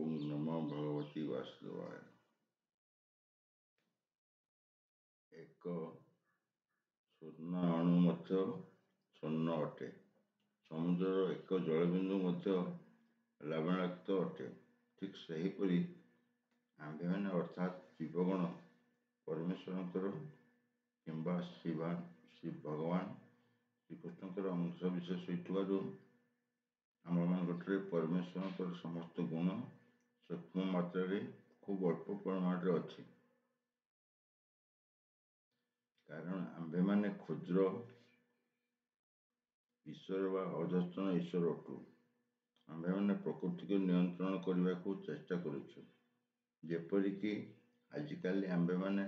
ओम नमो भगवती वासुदेवाय। एक ସ୍ୱର୍ଣ୍ଣ ଅଣୁ ମଧ୍ୟ ସ୍ୱର୍ଣ୍ଣ ଅଟେ। ସମୁଦ୍ରର ଏକ ଜଳବିନ୍ଦୁ ମଧ୍ୟ ଲବଣାକ୍ତ ଅଟେ। ଠିକ୍ ସେହିପରି ଆମ୍ଭେମାନେ ଅର୍ଥାତ୍ ଜୀବଗଣ ପରମେଶ୍ୱରଙ୍କର କିମ୍ବା ଶ୍ରୀ ଭଗବାନ ଶ୍ରୀକୃଷ୍ଣଙ୍କର ଅଂଶ ବିଶେଷ ହୋଇଥିବାରୁ ଆମମାନଙ୍କଠାରେ ପରମେଶ୍ୱରଙ୍କର ସମସ୍ତ ଗୁଣ ସୂକ୍ଷ୍ମ ମାତ୍ରାରେ ଖୁବ୍ ଅଳ୍ପ ପରିମାଣରେ ଅଛି। କାରଣ ଆମ୍ଭେମାନେ କ୍ଷୁଦ୍ର ଈଶ୍ୱର ବା ଅଧସ୍ତନ ଈଶ୍ୱର ଅଟୁ। ଆମ୍ଭେମାନେ ପ୍ରକୃତିକୁ ନିୟନ୍ତ୍ରଣ କରିବାକୁ ଚେଷ୍ଟା କରୁଛୁ। ଯେପରିକି ଆଜିକାଲି ଆମ୍ଭେମାନେ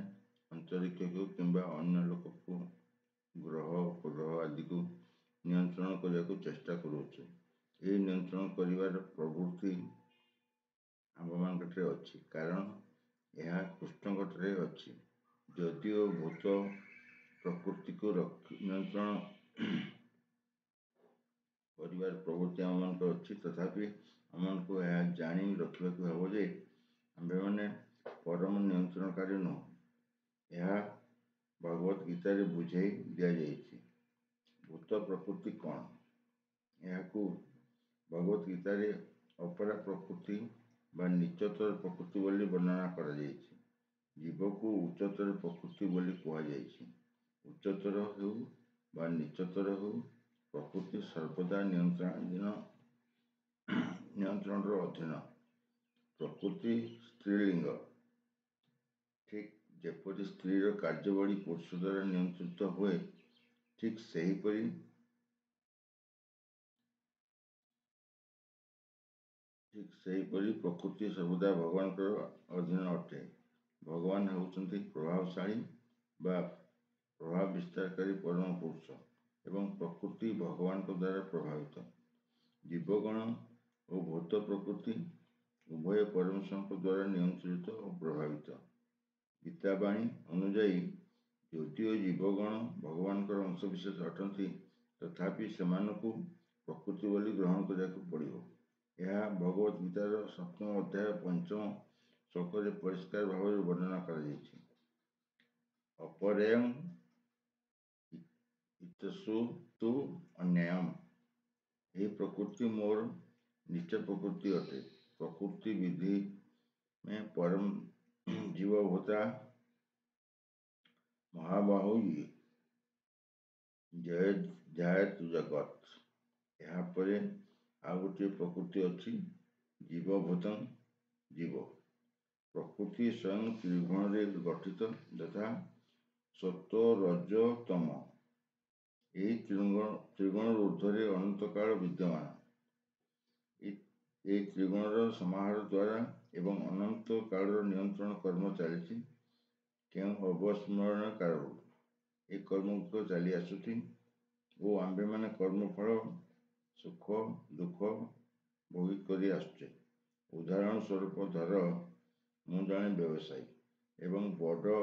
ଅନ୍ତରିକ୍ଷକୁ କିମ୍ବା ଅନ୍ୟ ଲୋକକୁ ଗ୍ରହ ଉପଗ୍ରହ ଆଦିକୁ ନିୟନ୍ତ୍ରଣ କରିବାକୁ ଚେଷ୍ଟା କରୁଛୁ। ଏହି ନିୟନ୍ତ୍ରଣ କରିବାର ପ୍ରବୃତ୍ତି ଆମ୍ଭମାନଙ୍କଠାରେ ଅଛି, କାରଣ ଏହା କୃଷ୍ଣଙ୍କଠାରେ ଅଛି। ଯଦିଓ ଭୂତ ପ୍ରକୃତିକୁ ନିୟନ୍ତ୍ରଣ କରିବାର ପ୍ରବୃତ୍ତି ଆମମାନଙ୍କର ଅଛି, ତଥାପି ଆମମାନଙ୍କୁ ଏହା ଜାଣି ରଖିବାକୁ ହେବ ଯେ ଆମ୍ଭେମାନେ ପରମ ନିୟନ୍ତ୍ରଣକାରୀ ନୁହଁ। ଏହା ଭଗବତ ଗୀତାରେ ବୁଝାଇ ଦିଆଯାଇଛି। ଭୂତ ପ୍ରକୃତି କ'ଣ? ଏହାକୁ ଭଗବତ ଗୀତାରେ ଅପରା ପ୍ରକୃତି ବା ନିଚତର ପ୍ରକୃତି ବୋଲି ବର୍ଣ୍ଣନା କରାଯାଇଛି। ଜୀବକୁ ଉଚ୍ଚତର ପ୍ରକୃତି ବୋଲି କୁହାଯାଇଛି। ଉଚ୍ଚତର ହେଉ ବା ନିଚତର ହେଉ, ପ୍ରକୃତି ସର୍ବଦା ନିୟନ୍ତ୍ରଣର ଅଧୀନ। ପ୍ରକୃତି ସ୍ତ୍ରୀଲିଙ୍ଗ। ଠିକ୍ ଯେପରି ସ୍ତ୍ରୀର କାର୍ଯ୍ୟାବଳୀ ପୁରୁଷ ଦ୍ୱାରା ନିୟନ୍ତ୍ରିତ ହୁଏ, ଠିକ୍ ସେହିପରି ପ୍ରକୃତି ସର୍ବଦା ଭଗବାନଙ୍କର ଅଧୀନ ଅଟେ। ଭଗବାନ ହେଉଛନ୍ତି ପ୍ରଭାବଶାଳୀ ବା ପ୍ରଭାବ ବିସ୍ତାରକାରୀ ପରମ ପୁରୁଷ ଏବଂ ପ୍ରକୃତି ଭଗବାନଙ୍କ ଦ୍ୱାରା ପ୍ରଭାବିତ। ଜୀବଗଣ ଓ ଭୂତ ପ୍ରକୃତି ଉଭୟ ପରମେଶ୍ୱରଙ୍କ ଦ୍ୱାରା ନିୟନ୍ତ୍ରିତ ଓ ପ୍ରଭାବିତ। ଗୀତାବାଣୀ ଅନୁଯାୟୀ ଯଦିଓ ଜୀବଗଣ ଭଗବାନଙ୍କର ଅଂଶବିଶେଷ ଅଟନ୍ତି, ତଥାପି ସେମାନଙ୍କୁ ପ୍ରକୃତି ବୋଲି ଗ୍ରହଣ କରିବାକୁ ପଡ଼ିବ। ଏହା ଭଗବତ ଗୀତାର 7ମ ଅଧ୍ୟାୟ 5ମ ଶ୍ଲୋକରେ ପରିଷ୍କାର ଭାବରେ ବର୍ଣ୍ଣନା କରାଯାଇଛି। ଅପରେୟଂ ଇତସୁ ତୁ ଅନ୍ୟୟମ୍। ଏହି ପ୍ରକୃତି ମୋର ନିତ୍ୟ ପ୍ରକୃତି ଅଟେ। ପ୍ରକୃତି ବିଧି में परम जीवभूता ମହାବାହୁ ଧ୍ୟାୟେତ୍ ଜଗତ୍। ଏହାପରେ ଆଉ ଗୋଟିଏ ପ୍ରକୃତି ଅଛି, ଜୀବଭୂତଂ ଜୀବ। ପ୍ରକୃତି ସ୍ୱୟଂ ତ୍ରିଗୁଣରେ ଗଠିତ, ଯଥା ସତ୍ତ୍ୱ ରଜ ତମ। ଏହି ତ୍ରିଗୁଣର ଊର୍ଦ୍ଧ୍ୱରେ ଅନନ୍ତ କାଳ ବିଦ୍ୟମାନ। ଏହି ତ୍ରିଗୁଣର ସମାହାର ଦ୍ୱାରା ଏବଂ ଅନନ୍ତ କାଳର ନିୟନ୍ତ୍ରଣ କର୍ମ ଚାଲିଛି। କେଉଁ ଅବସ୍ମରଣ କାଳରୁ ଏହି କର୍ମଗୁଡ଼ିକ ଚାଲି ଆସୁଛି ଓ ଆମ୍ଭେମାନେ କର୍ମଫଳ ସୁଖ ଦୁଃଖ ଭୋଗ କରି ଆସୁଛେ। ଉଦାହରଣ ସ୍ୱରୂପ ଧର, ମୁଁ ଜଣେ ବ୍ୟବସାୟୀ ଏବଂ ବଡ଼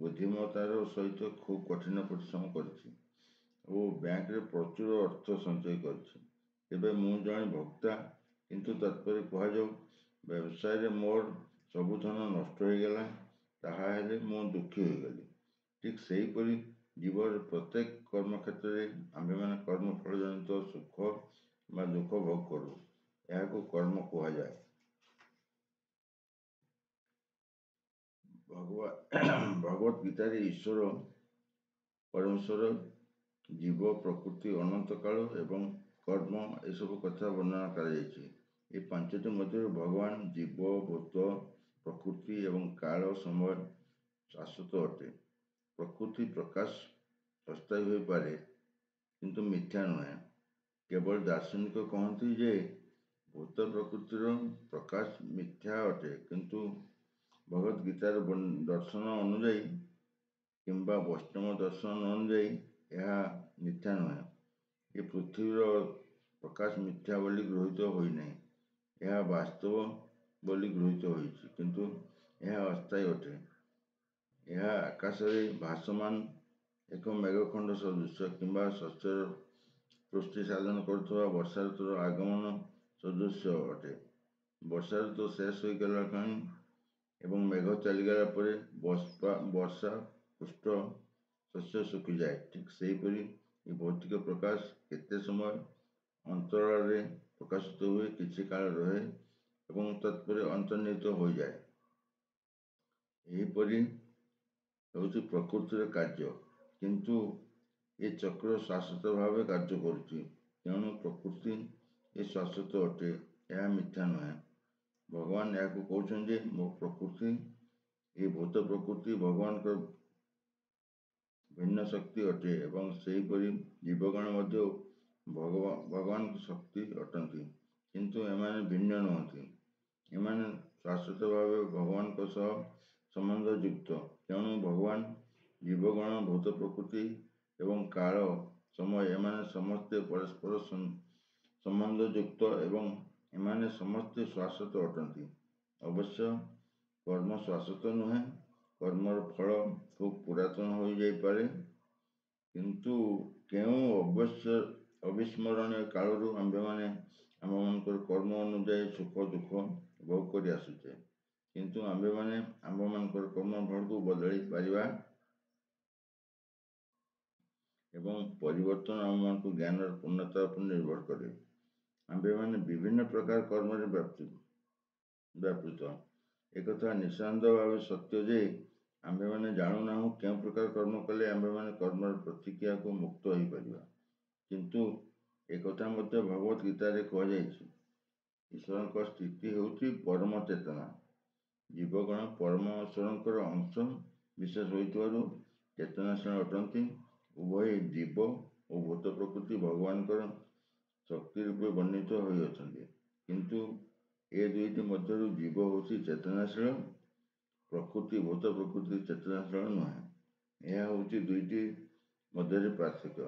ବୁଦ୍ଧିମତ୍ତାର ସହିତ ଖୁବ୍ କଠିନ ପରିଶ୍ରମ କରିଛି ଓ ବ୍ୟାଙ୍କରେ ପ୍ରଚୁର ଅର୍ଥ ସଞ୍ଚୟ କରିଛି। ତେବେ ମୁଁ ଜଣେ ଭୋକ୍ତା, କିନ୍ତୁ ତତ୍ପରେ କୁହାଯାଉ ବ୍ୟବସାୟରେ ମୋର ସବୁ ଧନ ନଷ୍ଟ ହୋଇଗଲା, ତାହାହେଲେ ମୁଁ ଦୁଃଖୀ ହୋଇଗଲି। ଠିକ୍ ସେହିପରି ଜୀବର ପ୍ରତ୍ୟେକ କର୍ମକ୍ଷେତ୍ରରେ ଆମ୍ଭେମାନେ କର୍ମଫଳ ଜନିତ ସୁଖ ବା ଦୁଃଖ ଭୋଗ କରୁ। ଏହାକୁ କର୍ମ କୁହାଯାଏ। ଭଗବତ ଗୀତାରେ ଈଶ୍ୱର, ପରମେଶ୍ୱର, ଜୀବ, ପ୍ରକୃତି, ଅନନ୍ତ କାଳ ଏବଂ କର୍ମ ଏସବୁ କଥା ବର୍ଣ୍ଣନା କରାଯାଇଛି। ଏହି ପାଞ୍ଚଟି ମଧ୍ୟରୁ ଭଗବାନ, ଜୀବ, ଭୂତ ପ୍ରକୃତି ଏବଂ କାଳ ସମୟ ଶାଶ୍ୱତ ଅଟେ। ପ୍ରକୃତି ପ୍ରକାଶ ଅସ୍ଥାୟୀ ହୋଇପାରେ, କିନ୍ତୁ ମିଥ୍ୟା ନୁହେଁ। କେବଳ ଦାର୍ଶନିକ କହନ୍ତି ଯେ ଭୂତ ପ୍ରକୃତିର ପ୍ରକାଶ ମିଥ୍ୟା ଅଟେ, କିନ୍ତୁ ଭଗବତ ଗୀତାର ଦର୍ଶନ ଅନୁଯାୟୀ କିମ୍ବା ବୈଷ୍ଣବ ଦର୍ଶନ ଅନୁଯାୟୀ ଏହା ମିଥ୍ୟା ନୁହେଁ। ଏ ପୃଥିବୀର ପ୍ରକାଶ ମିଥ୍ୟା ବୋଲି ଗୃହୀତ ହୋଇନାହିଁ। ଏହା ବାସ୍ତବ ବୋଲି ଗୃହୀତ ହୋଇଛି, କିନ୍ତୁ ଏହା ଅସ୍ଥାୟୀ ଅଟେ। ଏହା ଆକାଶରେ ଭାସମାନ ଏକ ମେଘଖଣ୍ଡ ସଦୃଶ କିମ୍ବା ଶସ୍ୟର ପୁଷ୍ଟି ସାଧନ କରୁଥିବା ବର୍ଷା ଋତୁର ଆଗମନ ସଦୃଶ ଅଟେ। ବର୍ଷା ଋତୁ ଶେଷ ହୋଇଗଲା କ୍ଷଣି ଏବଂ ମେଘ ଚାଲିଗଲା ପରେ ବର୍ଷା ପୃଷ୍ଠ ଶସ୍ୟ ଶୁଖିଯାଏ। ଠିକ୍ ସେହିପରି ଏ ଭୌତିକ ପ୍ରକାଶ କେତେ ସମୟ ଅନ୍ତରାଳରେ ପ୍ରକାଶିତ ହୁଏ, କିଛି କାଳ ରହେ ଏବଂ ତତ୍ପରେ ଅନ୍ତର୍ନିହିତ ହୋଇଯାଏ। ଏହିପରି ହେଉଛି ପ୍ରକୃତିର କାର୍ଯ୍ୟ, କିନ୍ତୁ ଏ ଚକ୍ର ଶାଶ୍ୱତ ଭାବେ କାର୍ଯ୍ୟ କରୁଛି। ତେଣୁ ପ୍ରକୃତି ଏ ଶାଶ୍ୱତ ଅଟେ, ଏହା ମିଥ୍ୟା ନୁହେଁ। ଭଗବାନ ଏହାକୁ କହୁଛନ୍ତି ଯେ ମୋ ପ୍ରକୃତି, ଏ ଭୂତ ପ୍ରକୃତି ଭଗବାନଙ୍କ ଭିନ୍ନ ଶକ୍ତି ଅଟେ ଏବଂ ସେହିପରି ଜୀବଗଣ ମଧ୍ୟ ଭଗବାନଙ୍କ ଶକ୍ତି ଅଟନ୍ତି, କିନ୍ତୁ ଏମାନେ ଭିନ୍ନ ନୁହନ୍ତି। ଏମାନେ ଶାଶ୍ୱତ ଭାବେ ଭଗବାନଙ୍କ ସହ ସମ୍ବନ୍ଧଯୁକ୍ତ। ତେଣୁ ଭଗବାନ, ଜୀବଗଣ, ଭୂତ ପ୍ରକୃତି ଏବଂ କାଳ, ସମୟ ଏମାନେ ସମସ୍ତେ ପରସ୍ପର ସମ୍ବନ୍ଧଯୁକ୍ତ ଏବଂ ଏମାନେ ସମସ୍ତେ ଶାଶ୍ୱତ ଅଟନ୍ତି। ଅବଶ୍ୟ କର୍ମ ଶାଶ୍ୱତ ନୁହେଁ। କର୍ମର ଫଳ ଖୁବ୍ ପୁରାତନ ହୋଇଯାଇପାରେ, କିନ୍ତୁ କେଉଁ ଅବିସ୍ମରଣୀୟ କାଳରୁ ଆମ୍ଭେମାନେ ଆମ୍ଭମାନଙ୍କର କର୍ମ ଅନୁଯାୟୀ ସୁଖ ଦୁଃଖ ଭୋଗ କରି ଆସୁଛେ, କିନ୍ତୁ ଆମ୍ଭେମାନେ ଆମ୍ଭମାନଙ୍କର କର୍ମ ଫଳକୁ ବଦଳାଇ ପାରିବା ଏବଂ ପରିବର୍ତ୍ତନ ଆମ୍ଭମାନଙ୍କ ଜ୍ଞାନର ପୂର୍ଣ୍ଣତା ଉପରେ ନିର୍ଭର କରେ। ଆମ୍ଭେମାନେ ବିଭିନ୍ନ ପ୍ରକାର କର୍ମରେ ବ୍ୟାପୃତ। ଏକଥା ନିଃସନ୍ଦେହ ଭାବେ ସତ୍ୟ ଯେ ଆମ୍ଭେମାନେ ଜାଣୁନାହୁଁ କେଉଁ ପ୍ରକାର କର୍ମ କଲେ ଆମ୍ଭେମାନେ କର୍ମର ପ୍ରତିକ୍ରିୟାକୁ ମୁକ୍ତ ହୋଇପାରିବା। କିନ୍ତୁ ଏକଥା ମଧ୍ୟ ଭଗବତ ଗୀତାରେ କୁହାଯାଇଛି, ଈଶ୍ୱରଙ୍କ ସ୍ଥିତି ହେଉଛି ପରମ ଚେତନା। ଜୀବଗଣ ପରମେଶ୍ୱରଙ୍କର ଅଂଶ ବିଶେଷ ହୋଇଥିବାରୁ ଚେତନାଶୀଳ ଅଟନ୍ତି। ଉଭୟ ଜୀବ ଓ ଭୂତ ପ୍ରକୃତି ଭଗବାନଙ୍କର ଶକ୍ତି ରୂପେ ବର୍ଣ୍ଣିତ ହୋଇଅଛନ୍ତି, କିନ୍ତୁ ଏ ଦୁଇଟି ମଧ୍ୟରୁ ଜୀବ ହେଉଛି ଚେତନାଶୀଳ, ପ୍ରକୃତି ଭୂତ ପ୍ରକୃତି ଚେତନାଶୀଳ ନୁହେଁ। ଏହା ହେଉଛି ଦୁଇଟି ମଧ୍ୟରେ ପାର୍ଥକ୍ୟ।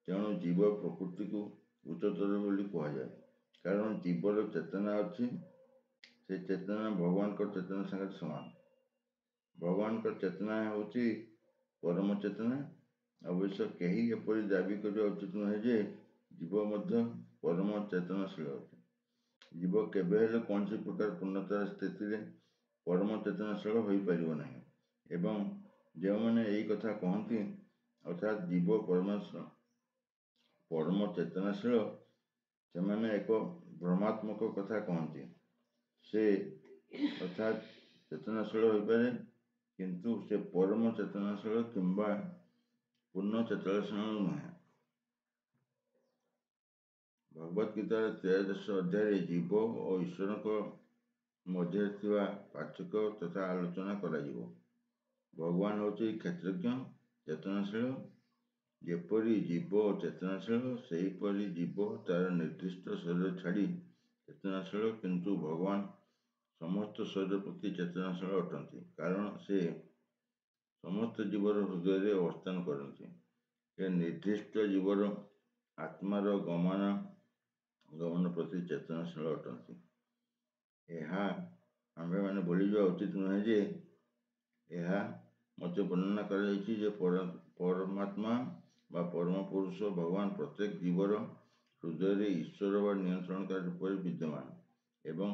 ତେଣୁ ଜୀବ ପ୍ରକୃତିକୁ ଉଚ୍ଚତର ବୋଲି କୁହାଯାଏ, କାରଣ ଜୀବର ଚେତନା ଅଛି। ସେ ଚେତନା ଭଗବାନଙ୍କ ଚେତନା ସାଙ୍ଗରେ ସମାନ। ଭଗବାନଙ୍କ ଚେତନା ହେଉଛି ପରମ ଚେତନା। ଅବଶ୍ୟ କେହି ଏପରି ଦାବି କରିବା ଉଚିତ ନୁହେଁ ଯେ ଜୀବ ମଧ୍ୟ ପରମ ଚେତନାଶୀଳ ଅଟେ। ଜୀବ କେବେ ହେଲେ କୌଣସି ପ୍ରକାର ପୂର୍ଣ୍ଣତାର ସ୍ଥିତିରେ ପରମ ଚେତନାଶୀଳ ହୋଇପାରିବ ନାହିଁ। ଏବଂ ଯେଉଁମାନେ ଏହି କଥା କହନ୍ତି, ଅର୍ଥାତ୍ ଜୀବ ପରମ ଚେତନାଶୀଳ, ସେମାନେ ଏକ ଭ୍ରମାତ୍ମକ କଥା କହନ୍ତି। ସେ ଅର୍ଥାତ୍ ଚେତନାଶୀଳ ହୋଇପାରେ, କିନ୍ତୁ ସେ ପରମ ଚେତନାଶୀଳ କିମ୍ବା ପୂର୍ଣ୍ଣ ଚେତନାଶୀଳ ନୁହେଁ। ଭଗବତ ଗୀତାର 13 ଅଧ୍ୟାୟରେ ଜୀବ ଓ ଈଶ୍ୱରଙ୍କ ମଧ୍ୟରେ ଥିବା ପାର୍ଥକ୍ୟ ତଥା ଆଲୋଚନା କରାଯିବ। ଭଗବାନ ହେଉଛି କ୍ଷେତ୍ରଜ୍ଞ, ଚେତନାଶୀଳ। ଯେପରି ଜୀବ ଚେତନାଶୀଳ, ସେହିପରି ଜୀବ ତାର ନିର୍ଦ୍ଦିଷ୍ଟ ଶରୀର ଛାଡ଼ି ଚେତନାଶୀଳ, କିନ୍ତୁ ଭଗବାନ ସମସ୍ତ ଶରୀର ପ୍ରତି ଚେତନାଶୀଳ ଅଟନ୍ତି, କାରଣ ସେ ସମସ୍ତ ଜୀବର ହୃଦୟରେ ଅବସ୍ଥାନ କରନ୍ତି। ଏ ନିର୍ଦ୍ଦିଷ୍ଟ ଜୀବର ଆତ୍ମାର ଗମନ ପ୍ରତି ଚେତନାଶୀଳ ଅଟନ୍ତି। ଏହା ଆମ୍ଭେମାନେ ଭୁଲିଯିବା ଉଚିତ ନୁହେଁ ଯେ ଏହା ମଧ୍ୟ ବର୍ଣ୍ଣନା କରାଯାଇଛି ଯେ ପରମାତ୍ମା ବା ପରମ ପୁରୁଷ ଭଗବାନ ପ୍ରତ୍ୟେକ ଜୀବର ହୃଦୟରେ ଈଶ୍ୱର ବା ନିୟନ୍ତ୍ରଣକାରୀ ରୂପରେ ବିଦ୍ୟମାନ ଏବଂ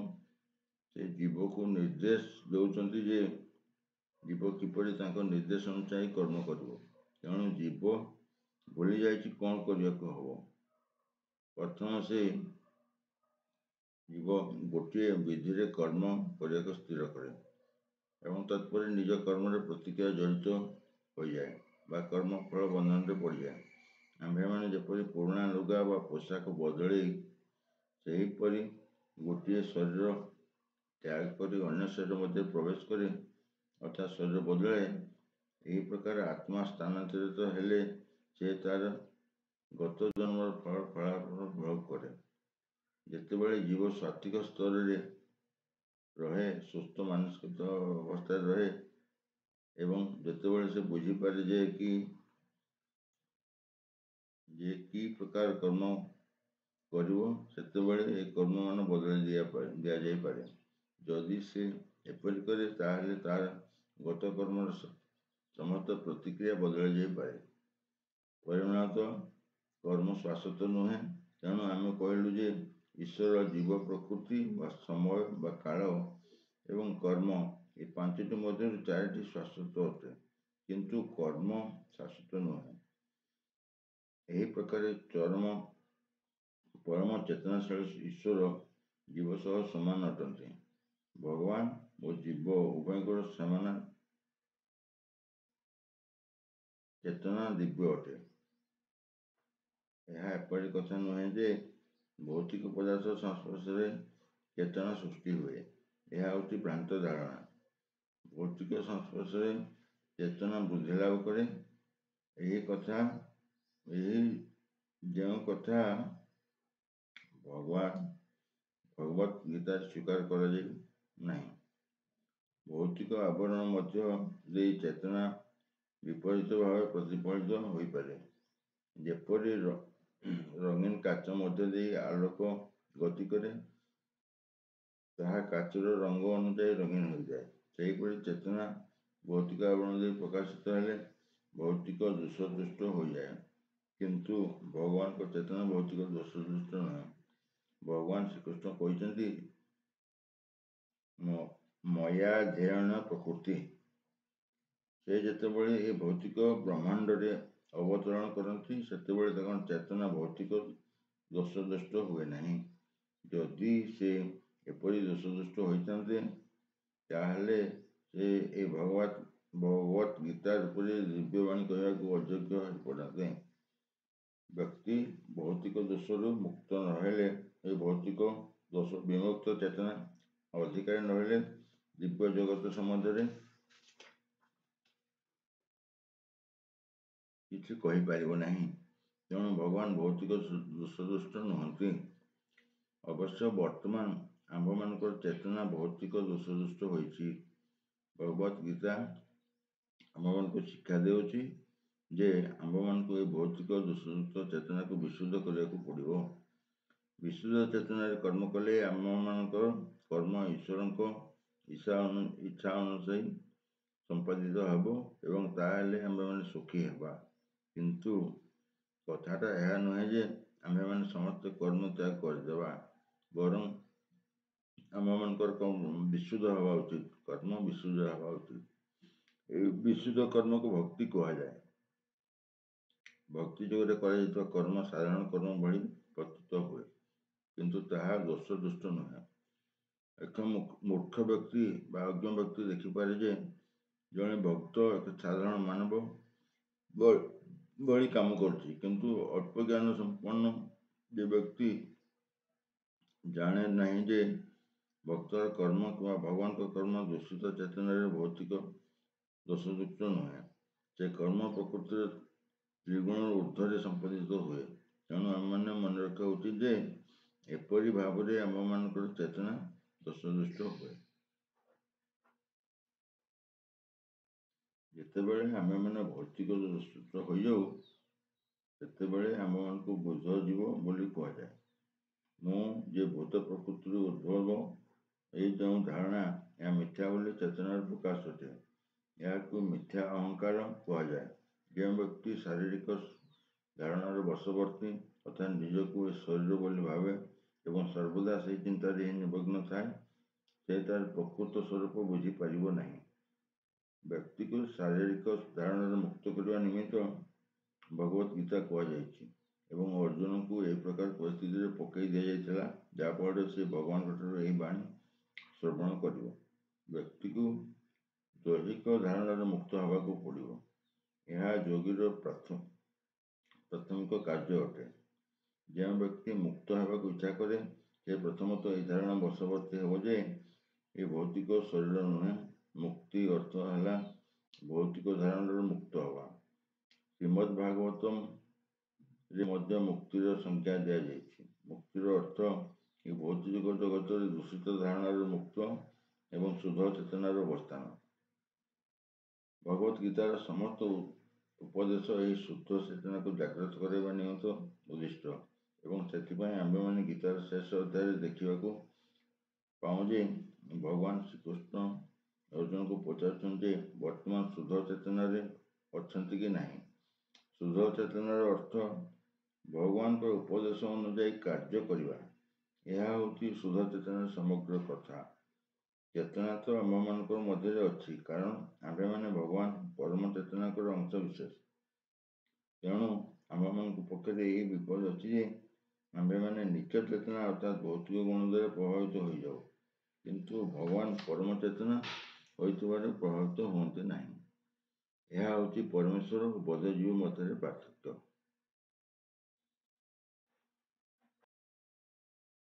ସେ ଜୀବକୁ ନିର୍ଦ୍ଦେଶ ଦେଉଛନ୍ତି ଯେ ଜୀବ କିପରି ତାଙ୍କ ନିର୍ଦ୍ଦେଶ ଅନୁଯାୟୀ କର୍ମ କରିବ। ତେଣୁ ଜୀବ ଭୁଲି ଯାଇଛି କ'ଣ କରିବାକୁ ହେବ। ପ୍ରଥମ ସେ ଜୀବ ଗୋଟିଏ ବିଧିରେ କର୍ମ କରିବାକୁ ସ୍ଥିର କରେ ଏବଂ ତତ୍ପରେ ନିଜ କର୍ମରେ ପ୍ରତିକ୍ରିୟା ଜଡ଼ିତ ହୋଇଯାଏ ବା କର୍ମ ଫଳ ବନ୍ଧନରେ ପଡ଼ିଯାଏ। ଆମ୍ଭେମାନେ ଯେପରି ପୁରୁଣା ଲୁଗା ବା ପୋଷାକ ବଦଳେଇ ସେହିପରି ଗୋଟିଏ ଶରୀର ତ୍ୟାଗ କରି ଅନ୍ୟ ଶରୀର ମଧ୍ୟରେ ପ୍ରବେଶ କରେ, ଅର୍ଥାତ୍ ଶରୀର ବଦଳାଏ, ଏହି ପ୍ରକାର ଆତ୍ମା ସ୍ଥାନାନ୍ତରିତ ହେଲେ ସେ ତାର ଗତ ଜନ୍ମର ଫଳାଫଳ ଭୋଗ କରେ। ଯେତେବେଳେ ଜୀବ ସାତ୍ତ୍ୱିକ ସ୍ତରରେ ରହେ, ସୁସ୍ଥ ମାନସିକ ଅବସ୍ଥାରେ ରହେ ଏବଂ ଯେତେବେଳେ ସେ ବୁଝିପାରେ ଯେ କି ପ୍ରକାର କର୍ମ କରିବ, ସେତେବେଳେ ଏ କର୍ମମାନ ବଦଳାଇ ଦିଆଯାଇପାରେ। ଯଦି ସେ ଏପରି କରେ, ତାହେଲେ ତାର ଗତ କର୍ମର ସମସ୍ତ ପ୍ରତିକ୍ରିୟା ବଦଳାଇ ଯାଇପାରେ। ପରିଣାମତଃ କର୍ମ ଶାଶ୍ୱତ ନୁହେଁ। ତେଣୁ ଆମେ କହିଲୁ ଯେ ଈଶ୍ୱର, ଜୀବ, ପ୍ରକୃତି ବା ସମୟ ବା କାଳ ଏବଂ କର୍ମ ଏ ପାଞ୍ଚଟି ମଧ୍ୟରୁ ଚାରିଟି ଶାଶ୍ୱତ ଅଟେ, କିନ୍ତୁ କର୍ମ ଶାଶ୍ୱତ ନୁହେଁ। ଏହି ପ୍ରକାର ପରମ ଚେତନାଶାଳୀ ଈଶ୍ୱର ଜୀବ ସହ ସମାନ ଅଟନ୍ତି। ଭଗବାନ ଓ ଜୀବ ଉଭୟଙ୍କର ସମାନ ଚେତନା ଦିବ୍ୟ ଅଟେ। ଏହା ଏପରି କଥା ନୁହେଁ ଯେ ଭୌତିକ ପଦାର୍ଥ ସଂସ୍ପର୍ଶରେ ଚେତନା ସୃଷ୍ଟି ହୁଏ। ଏହା ହେଉଛି ଭ୍ରାନ୍ତ ଧାରଣା। ଭୌତିକ ସଂସ୍ପର୍ଶରେ ଚେତନା ବୃଦ୍ଧି ଲାଭ କରେ। ଏହି ଯେଉଁ କଥା ଭଗବତ ଗୀତାରେ ସ୍ୱୀକାର କରାଯାଇ ନାହିଁ। ଭୌତିକ ଆବରଣ ମଧ୍ୟ ଦେଇ ଚେତନା ବିପରୀତ ଭାବେ ପ୍ରତିଫଳିତ ହୋଇପାରେ। ଯେପରି ରଙ୍ଗୀନ କାଚ ମଧ୍ୟ ଦେଇ ଆଲୋକ ଗତି କରେ, ତାହା କାଚର ରଙ୍ଗ ଅନୁଯାୟୀ ରଙ୍ଗୀନ ହୋଇଯାଏ। ସେହିପରି ଚେତନା ଭୌତିକ ଆବରଣ ଦେଇ ପ୍ରକାଶିତ ହେଲେ ଭୌତିକ ଦୋଷଦୃଷ୍ଟ ହୋଇଯାଏ, କିନ୍ତୁ ଭଗବାନଙ୍କ ଚେତନା ଭୌତିକ ଦୋଷଦୃଷ୍ଟ ନୁହେଁ। ଭଗବାନ ଶ୍ରୀକୃଷ୍ଣ କହିଛନ୍ତି, ମୟା ଧ୍ୟେୟେନ ପ୍ରକୃତି। ସେ ଯେତେବେଳେ ଏ ଭୌତିକ ବ୍ରହ୍ମାଣ୍ଡରେ ଅବତରଣ କରନ୍ତି, ସେତେବେଳେ ତାଙ୍କ ଚେତନା ଭୌତିକ ଦୋଷଦୃଷ୍ଟ ହୁଏ ନାହିଁ। ଯଦି ସେ ଏପରି ଦୋଷଦୃଷ୍ଟ ହୋଇଥାନ୍ତେ, ତାହେଲେ ସେ ଏ ଭଗବତ ଗୀତା ରୂପରେ ଦିବ୍ୟବାଣୀ କହିବାକୁ ଅଯୋଗ୍ୟ ହୋଇପଡ଼ନ୍ତେ। ବ୍ୟକ୍ତି ଭୌତିକ ଦୋଷରୁ ମୁକ୍ତ ନହେଲେ, ଏ ଭୌତିକ ଦୋଷ ବିମୁକ୍ତ ଚେତନା ଅଧିକାରୀ ନହେଲେ ଦିବ୍ୟ ଜଗତ ସମ୍ବନ୍ଧରେ କିଛି କହିପାରିବ ନାହିଁ। ତେଣୁ ଭଗବାନ ଭୌତିକ ଦୋଷଦୃଷ୍ଟ ନୁହନ୍ତି। ଅବଶ୍ୟ ବର୍ତ୍ତମାନ ଆମ୍ଭମାନଙ୍କର ଚେତନା ଭୌତିକ ଦୋଷଦୃଷ୍ଟ ହୋଇଛି। ଭଗବତ ଗୀତା ଆମ୍ଭମାନଙ୍କୁ ଶିକ୍ଷା ଦେଉଛି ଯେ ଆମ୍ଭମାନଙ୍କୁ ଏ ଭୌତିକ ଦୋଷଯୁକ୍ତ ଚେତନାକୁ ବିଶୁଦ୍ଧ କରିବାକୁ ପଡ଼ିବ। ବିଶୁଦ୍ଧ ଚେତନାରେ କର୍ମ କଲେ ଆମମାନଙ୍କର କର୍ମ ଈଶ୍ୱରଙ୍କ ଇଚ୍ଛା ଅନୁଯାୟୀ ସମ୍ପାଦିତ ହେବ ଏବଂ ତାହେଲେ ଆମ୍ଭେମାନେ ସୁଖୀ ହେବା। କିନ୍ତୁ କଥାଟା ଏହା ନୁହେଁ ଯେ ଆମ୍ଭେମାନେ ସମସ୍ତ କର୍ମ ତ୍ୟାଗ କରିଦେବା, ବରଂ ଆମମାନଙ୍କର ବିଶୁଦ୍ଧ ହେବା ଉଚିତ, କର୍ମ ବିଶୁଦ୍ଧ ହେବା ଉଚିତ। ଏହି ବିଶୁଦ୍ଧ କର୍ମକୁ ଭକ୍ତି କୁହାଯାଏ। ଭକ୍ତି ଯୋଗରେ କରାଯାଇଥିବା କର୍ମ ସାଧାରଣ କର୍ମ ଭଳି ପ୍ରତୀତ ହୁଏ, କିନ୍ତୁ ତାହା ଦୋଷଦୃଷ୍ଟ ନୁହେଁ। ଏକ ମୂର୍ଖ ବ୍ୟକ୍ତି ବା ଅଜ୍ଞ ବ୍ୟକ୍ତି ଦେଖିପାରେ ଯେ ଜଣେ ଭକ୍ତ ଏକ ସାଧାରଣ ମାନବ ଭଳି କାମ କରୁଛି, କିନ୍ତୁ ଅଳ୍ପ ଜ୍ଞାନ ସମ୍ପନ୍ନ ଯେ ବ୍ୟକ୍ତି ଜାଣେ ନାହିଁ ଯେ ଭକ୍ତର କର୍ମ କିମ୍ବା ଭଗବାନଙ୍କ କର୍ମ ଦୂଷିତ ଚେତନାରେ ଭୌତିକ ଦୋଷଯୁକ୍ତ ନୁହେଁ। ସେ କର୍ମ ପ୍ରକୃତିର ତ୍ରିଗୁଣର ଊର୍ଦ୍ଧ୍ୱରେ ସମ୍ପାଦିତ ହୁଏ। ତେଣୁ ଆମମାନେ ମନେ ରଖିବା ଉଚିତ ଯେ ଏପରି ଭାବରେ ଆମମାନଙ୍କର ଚେତନା ଦୋଷଦୃଷ୍ଟ ହୁଏ। ଯେତେବେଳେ ଆମେମାନେ ଭୌତିକ ଦୋଷଦୃଷ୍ଟ ହୋଇଯାଉ, ସେତେବେଳେ ଆମମାନଙ୍କୁ ବୁଦ୍ଧ ଜୀବ ବୋଲି କୁହାଯାଏ। ମୁଁ ଯେ ଭୂତ ପ୍ରକୃତିରୁ ଉଦ୍ଭବ, ଏହି ଯେଉଁ ଧାରଣା, ଏହା ମିଥ୍ୟା ବୋଲି ଚେତନାର ପ୍ରକାଶ ଅଟେ। ଏହାକୁ ମିଥ୍ୟା ଅହଙ୍କାର କୁହାଯାଏ। ଯେଉଁ ବ୍ୟକ୍ତି ଶାରୀରିକ ଧାରଣାର ବଶବର୍ତ୍ତୀ ତଥା ନିଜକୁ ଏ ଶରୀର ବୋଲି ଭାବେ ଏବଂ ସର୍ବଦା ସେହି ଚିନ୍ତାରେ ହିଁ ନିମଗ୍ନ ଥାଏ, ସେ ତାର ପ୍ରକୃତ ସ୍ୱରୂପ ବୁଝିପାରିବ ନାହିଁ। ବ୍ୟକ୍ତିକୁ ଶାରୀରିକ ଧାରଣାରୁ ମୁକ୍ତ କରିବା ନିମିତ୍ତ ଭଗବତ ଗୀତା କୁହାଯାଇଛି ଏବଂ ଅର୍ଜୁନଙ୍କୁ ଏହି ପ୍ରକାର ପରିସ୍ଥିତିରେ ପକାଇ ଦିଆଯାଇଥିଲା, ଯାହାଫଳରେ ସେ ଭଗବାନଙ୍କଠାରୁ ଏହି ବାଣୀ ଶ୍ରବଣ କରିବ। ବ୍ୟକ୍ତିକୁ ଦୈହିକ ଧାରଣାରୁ ମୁକ୍ତ ହେବାକୁ ପଡ଼ିବ। ଏହା ଯୋଗୀର ପ୍ରାଥମିକ କାର୍ଯ୍ୟ ଅଟେ। ଯେଉଁ ବ୍ୟକ୍ତି ମୁକ୍ତ ହେବାକୁ ଇଚ୍ଛା କରେ, ସେ ପ୍ରଥମତଃ ଏହି ଧାରଣା ବଶବର୍ତ୍ତୀ ହେବ ଯେ ଏ ଭୌତିକ ଶରୀର ନୁହେଁ। ମୁକ୍ତି ଅର୍ଥ ହେଲା ଭୌତିକ ଧାରଣାରୁ ମୁକ୍ତ ହେବା। ଶ୍ରୀମଦ୍ ଭାଗବତମରେ ମଧ୍ୟ ମୁକ୍ତିର ସଂଜ୍ଞା ଦିଆଯାଇଛି। ମୁକ୍ତିର ଅର୍ଥ ଏ ଭୌତିକ ଜଗତରେ ଦୂଷିତ ଧାରଣାରୁ ମୁକ୍ତ ଏବଂ ଶୁଦ୍ଧ ଚେତନାର ଅବସ୍ଥାନ। ଭଗବତ ଗୀତାର ସମସ୍ତ ଉପଦେଶ ଏହି ଶୁଦ୍ଧ ଚେତନାକୁ ଜାଗ୍ରତ କରାଇବା ନିମିତ୍ତ ଉଦ୍ଦିଷ୍ଟ ଏବଂ ସେଥିପାଇଁ ଆମ୍ଭେମାନେ ଗୀତାର ଶେଷ ଅଧ୍ୟାୟରେ ଦେଖିବାକୁ ପାଉଁ ଯେ ଭଗବାନ ଶ୍ରୀକୃଷ୍ଣ ଅର୍ଜୁନଙ୍କୁ ପଚାରୁଛନ୍ତି ଯେ ବର୍ତ୍ତମାନ ଶୁଦ୍ଧ ଚେତନାରେ ଅଛନ୍ତି କି ନାହିଁ। ଶୁଦ୍ଧ ଚେତନାର ଅର୍ଥ ଭଗବାନଙ୍କ ଉପଦେଶ ଅନୁଯାୟୀ କାର୍ଯ୍ୟ କରିବା ଏହା ହେଉଛି ଶୁଦ୍ଧ ଚେତନାର ସମଗ୍ର କଥା। ଚେତନା ତ ଆମମାନଙ୍କ ମଧ୍ୟରେ ଅଛି, କାରଣ ଆମ୍ଭେମାନେ ଭଗବାନ ପରମ ଚେତନାଙ୍କର ଅଂଶ ବିଶେଷ। ତେଣୁ ଆମମାନଙ୍କ ପକ୍ଷରେ ଏହି ବିପଦ ଅଛି ଯେ ଆମ୍ଭେମାନେ ନିତ୍ୟ ଚେତନା ଅର୍ଥାତ୍ ଭୌତିକ ଗୁଣ ଦ୍ୱାରା ପ୍ରଭାବିତ ହୋଇଯାଉ, କିନ୍ତୁ ଭଗବାନ ପରମ ଚେତନା ହୋଇଥିବାରୁ ପ୍ରଭାବିତ ହୁଅନ୍ତି ନାହିଁ। ଏହା ହେଉଛି ପରମେଶ୍ୱର ଓ ବଦ୍ଧଜୀବ ମଧ୍ୟରେ ପାର୍ଥକ୍ୟ।